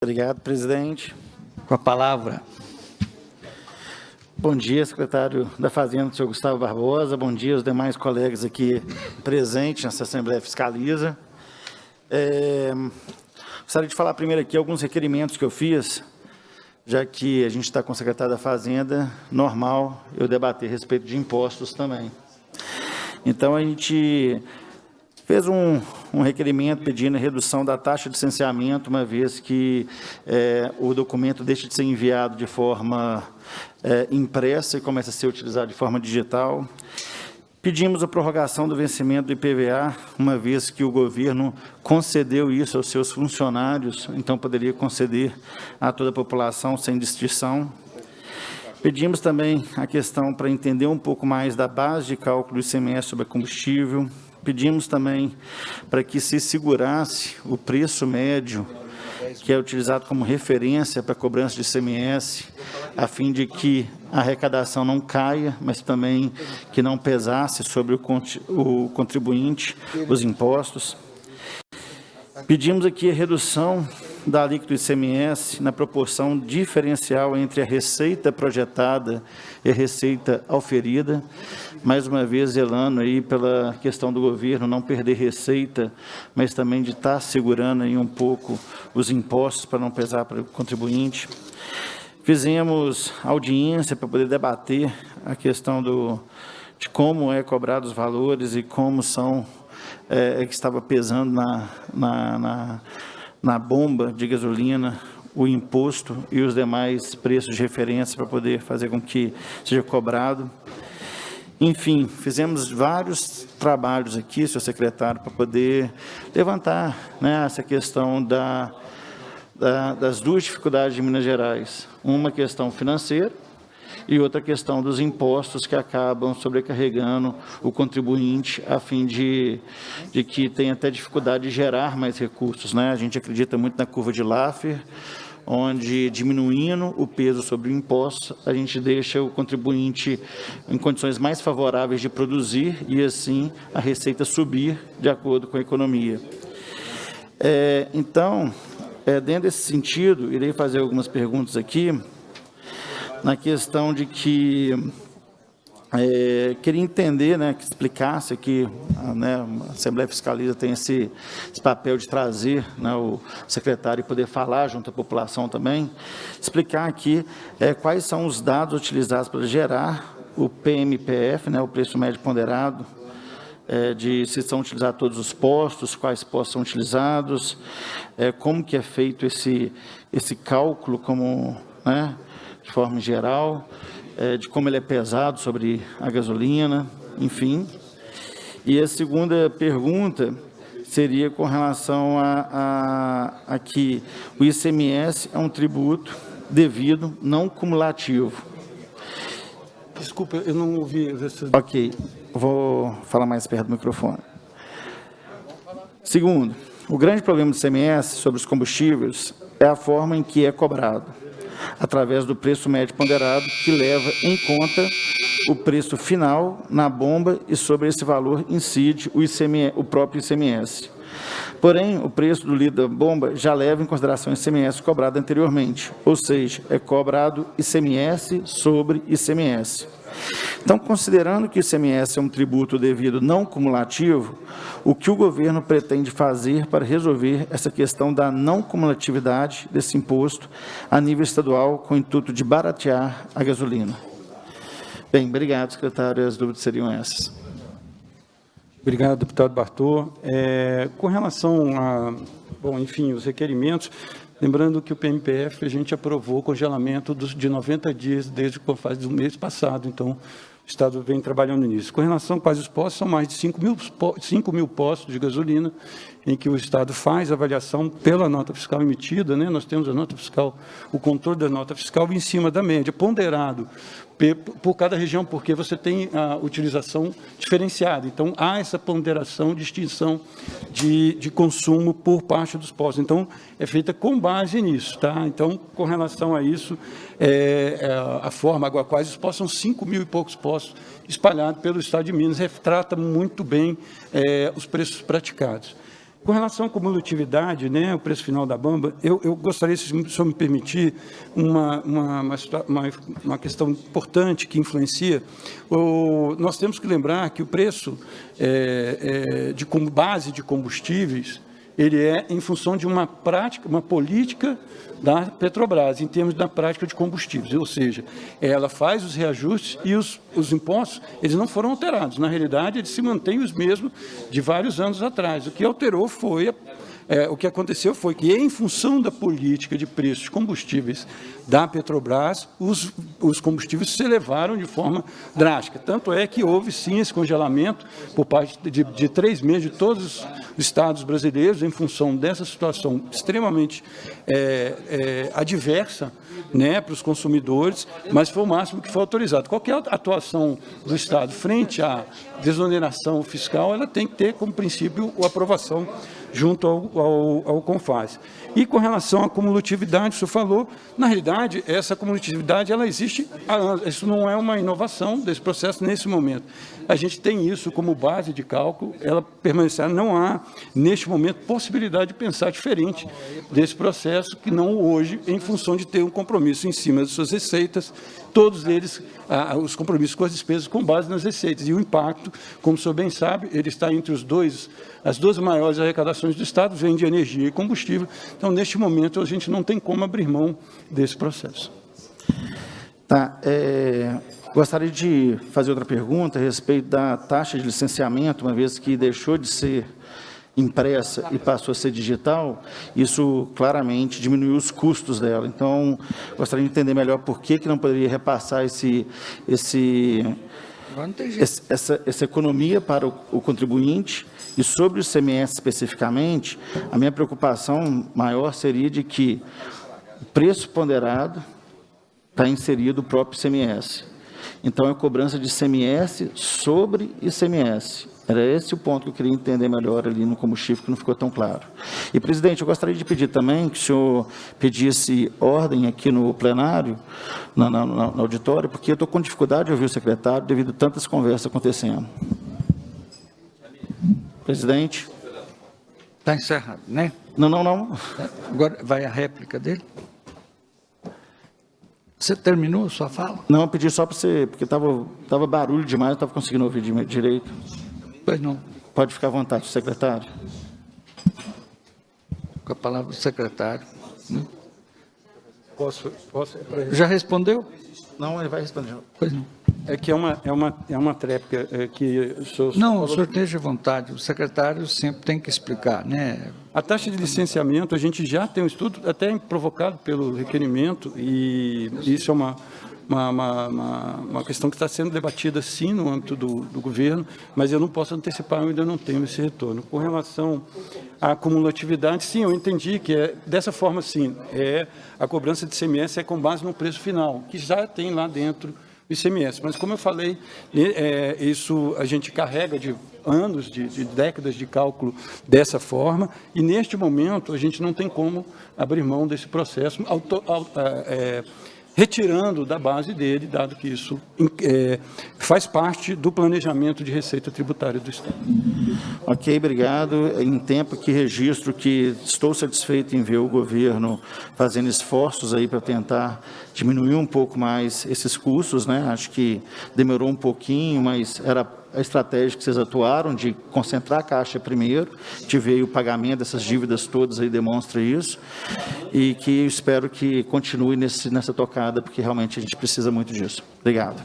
Obrigado, presidente. Com a palavra. Bom dia, secretário da Fazenda, senhor Gustavo Barbosa. Bom dia aos demais colegas aqui presentes nessa Assembleia Fiscaliza. Gostaria de falar primeiro aqui alguns requerimentos que eu fiz, já que a gente está com o secretário da Fazenda, normal eu debater a respeito de impostos também. Então, a gente fez um requerimento pedindo a redução da taxa de licenciamento, uma vez que o documento deixa de ser enviado de forma impressa e começa a ser utilizado de forma digital. Pedimos a prorrogação do vencimento do IPVA, uma vez que o governo concedeu isso aos seus funcionários, então poderia conceder a toda a população sem distinção. Pedimos também a questão para entender um pouco mais da base de cálculo do ICMS sobre combustível. Pedimos também para que se segurasse o preço médio, que é utilizado como referência para a cobrança de ICMS, a fim de que a arrecadação não caia, mas também que não pesasse sobre o contribuinte os impostos. Pedimos aqui a redução da alíquota do ICMS na proporção diferencial entre a receita projetada e a receita auferida, mais uma vez zelando aí pela questão do governo não perder receita, mas também de estar segurando aí um pouco os impostos para não pesar para o contribuinte. Fizemos audiência para poder debater a questão de como é cobrado os valores e como são que estava pesando na bomba de gasolina, o imposto e os demais preços de referência para poder fazer com que seja cobrado. Enfim, fizemos vários trabalhos aqui, senhor secretário, para poder levantar essa questão das duas dificuldades de Minas Gerais. Uma questão financeira e outra questão dos impostos que acabam sobrecarregando o contribuinte a fim de que tenha até dificuldade de gerar mais recursos, A gente acredita muito na curva de Laffer, onde diminuindo o peso sobre o imposto, a gente deixa o contribuinte em condições mais favoráveis de produzir e assim a receita subir de acordo com a economia. Então, dentro desse sentido, irei fazer algumas perguntas aqui, na questão de que queria entender, que explicasse aqui, a Assembleia Fiscaliza tem esse papel de trazer o secretário e poder falar junto à população também, explicar aqui quais são os dados utilizados para gerar o PMPF, o preço médio ponderado, de se são utilizados todos os postos, quais postos são utilizados, como que é feito esse cálculo, como, de forma geral, de como ele é pesado sobre a gasolina, enfim. E a segunda pergunta seria com relação a que o ICMS é um tributo devido, não cumulativo. Desculpa, eu não ouvi. Ok, vou falar mais perto do microfone. Segundo, o grande problema do ICMS sobre os combustíveis é a forma em que é cobrado, através do preço médio ponderado, que leva em conta o preço final na bomba e sobre esse valor incide o próprio ICMS. Porém, o preço do litro da bomba já leva em consideração o ICMS cobrado anteriormente, ou seja, é cobrado ICMS sobre ICMS. Então, considerando que o ICMS é um tributo devido não cumulativo, o que o governo pretende fazer para resolver essa questão da não cumulatividade desse imposto a nível estadual com o intuito de baratear a gasolina? Bem, obrigado, secretário. As dúvidas seriam essas. Obrigado, deputado Bartô. Com relação a, os requerimentos, lembrando que o PMPF a gente aprovou o congelamento de 90 dias desde a fase do mês passado, então o Estado vem trabalhando nisso. Com relação a quais os postos, são mais de 5 mil postos de gasolina, em que o Estado faz avaliação pela nota fiscal emitida, Nós temos a nota fiscal, o controle da nota fiscal em cima da média, ponderado por cada região, porque você tem a utilização diferenciada. Então, há essa ponderação, distinção de consumo por parte dos postos. Então, é feita com base nisso, Então, com relação a isso, a forma, agora, quais os postos, são 5 mil e poucos postos espalhados pelo Estado de Minas, retrata muito bem os preços praticados. Com relação à cumulatividade, né, o preço final da bomba, eu gostaria, se o senhor me permitir, uma questão importante que influencia. Nós temos que lembrar que o preço de base de combustíveis, ele é em função de uma prática, uma política da Petrobras, em termos da prática de combustíveis, ou seja, ela faz os reajustes e os impostos, eles não foram alterados. Na realidade, eles se mantêm os mesmos de vários anos atrás. O que alterou foi, o que aconteceu foi que, em função da política de preços de combustíveis da Petrobras, os combustíveis se elevaram de forma drástica. Tanto é que houve, sim, esse congelamento por parte de 3 meses de todos os estados brasileiros, em função dessa situação extremamente adversa, né, para os consumidores, mas foi o máximo que foi autorizado. Qualquer atuação do Estado frente à desoneração fiscal, ela tem que ter como princípio a aprovação junto ao CONFAS. E com relação à cumulatividade, o senhor falou, na realidade, essa cumulatividade, ela existe há anos. Isso não é uma inovação desse processo nesse momento. A gente tem isso como base de cálculo, ela permanecerá. Não há, neste momento, possibilidade de pensar diferente desse processo, que não hoje, em função de ter um compromisso em cima das suas receitas, todos eles, os compromissos com as despesas com base nas receitas. E o impacto, como o senhor bem sabe, ele está entre as duas maiores arrecadações do Estado, vem de energia e combustível. Então, neste momento, a gente não tem como abrir mão desse processo. Tá. Gostaria de fazer outra pergunta a respeito da taxa de licenciamento, uma vez que deixou de ser impressa e passou a ser digital, isso claramente diminuiu os custos dela. Então, gostaria de entender melhor por que não poderia repassar essa economia para o contribuinte. E sobre o ICMS especificamente, a minha preocupação maior seria de que o preço ponderado está inserido o próprio ICMS. Então, é cobrança de ICMS sobre ICMS. Era esse o ponto que eu queria entender melhor ali no combustível, que não ficou tão claro. E, presidente, eu gostaria de pedir também que o senhor pedisse ordem aqui no plenário, no auditório, porque eu estou com dificuldade de ouvir o secretário devido a tantas conversas acontecendo. Presidente. Está encerrado, né? Não. Agora vai a réplica dele. Você terminou a sua fala? Não, eu pedi só para você, porque estava barulho demais, eu estava conseguindo ouvir direito. Pois não. Pode ficar à vontade, secretário. Com a palavra do secretário. Né? Posso? Já respondeu? Não, ele vai responder. Pois não. É que é uma tréplica que o senhor... Não, o senhor esteja à vontade. O secretário sempre tem que explicar, né? A taxa de licenciamento, a gente já tem um estudo até provocado pelo requerimento, e isso é uma questão que está sendo debatida, sim, no âmbito do governo, mas eu não posso antecipar, eu ainda não tenho esse retorno. Com relação à cumulatividade, sim, eu entendi que dessa forma, sim, a cobrança de ICMS é com base no preço final, que já tem lá dentro o ICMS. Mas, como eu falei, isso a gente carrega de anos, de décadas de cálculo dessa forma, e neste momento a gente não tem como abrir mão desse processo, retirando da base dele, dado que isso faz parte do planejamento de receita tributária do Estado. Ok, obrigado. Em tempo que registro que estou satisfeito em ver o governo fazendo esforços aí para tentar diminuir um pouco mais esses custos, né? Acho que demorou um pouquinho, mas era a estratégia que vocês atuaram de concentrar a Caixa primeiro, de ver o pagamento dessas dívidas todas aí demonstra isso, e que eu espero que continue nessa tocada, porque realmente a gente precisa muito disso. Obrigado.